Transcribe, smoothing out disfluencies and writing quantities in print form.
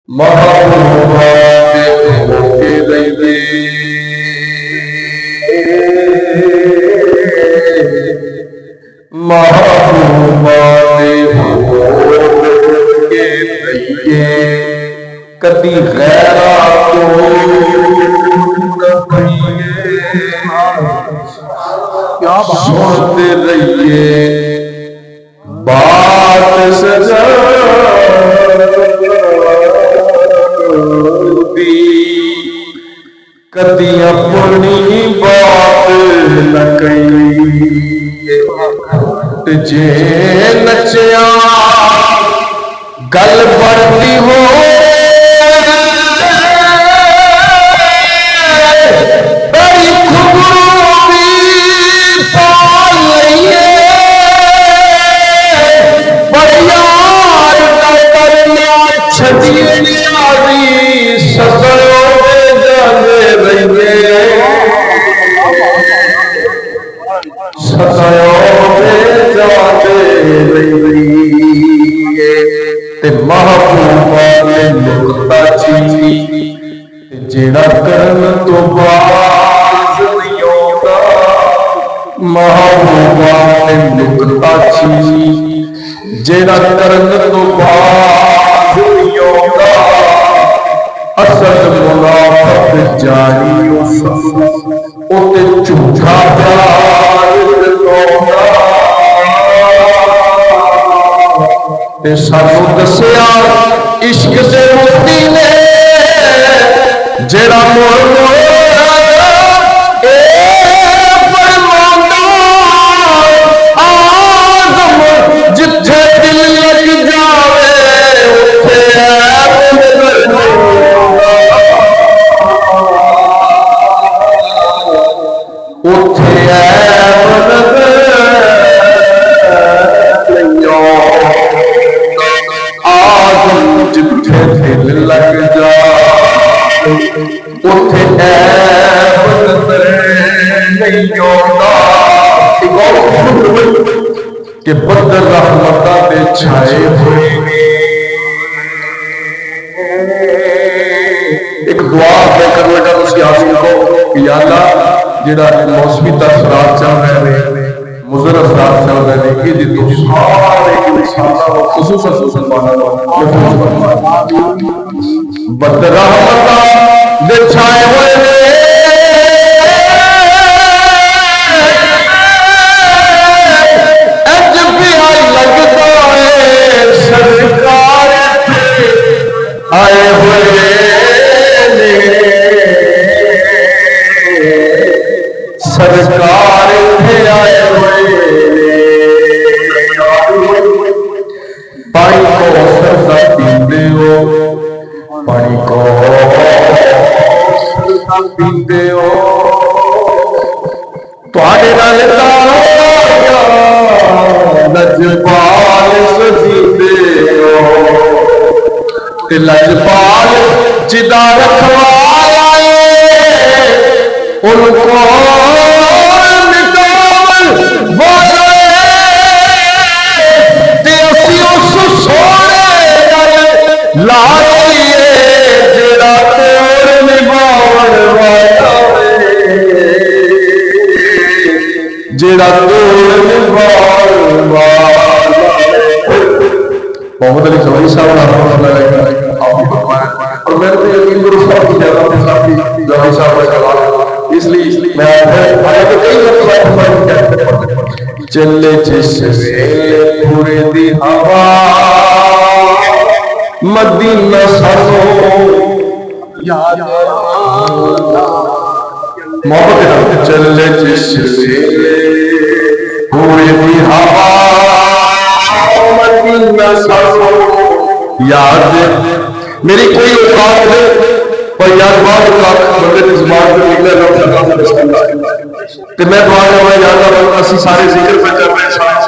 महबूबा के होके रहिए महबूबा के होके रहिए कदी गैरा तो सुनते रहिए बात सजा कदी अपनी बात न कही जे नचिया गल बढ़ती हो बड़ी खूबी पाल लइए बड़ियार का करना छदिए न्यारी सजो जाने रहिए सजो जाने रहिए ते महबूबा ने नुकता चीनी जेड़ा करन तो बाज नहीं होता महबूबा ने नुकता चीनी जेड़ा करन तो बाज नहीं होता असद मुनाफत जानी उते झूठा प्यार ते सानू दसिया इश्क दे मुफ्ती ने जेड़ा मोड़ जिथे दिल लग जावे उथे आदम जिथे दिल लग जा उथे नहीं कि बदर रहमत दे छाए हुए एक दुआ कर बेटा उसकी आसिम को कि या अल्लाह जेड़ा मौसमी असरात चल रहे हैं मुज़र असरात चल रहे हैं कि जितो सारे इंसानों को खुसूसन मुसलमानों को बदर रहमत दे छाए हुए सरकार आए हुए सरकार आए हुए पानी को सरदा पीते हो पानी को पीते हो तुहाडे नाल लजपाल सजीदे हो ते लजपाल जिदा रखवाला उनको निकाल वाले ते असी उस सोने नाल लाइए जेड़ा तोड़ निभावन वाला जेड़ा तोड़ निभावन वाला मोहम्मद अली जवाई साहब और मेरे को यकीन गुरु साहब की ज्यादा अपने साथी जवाई साहब का सवाल इसलिए मैं कई चले जिससे पूरे दी हवा मदीना सानो याद मोहब्बत चले जिससे पूरे दी हवा मदीना सानो याद मेरी कोई औकात नहीं पर यार बात बंदे की जुबान पे निकले लफ्ज़ अल्लाह का बिस्मिल्लाह ते मैं दुआ कर यार अल्लाह सारे जिक्र पे कर रहे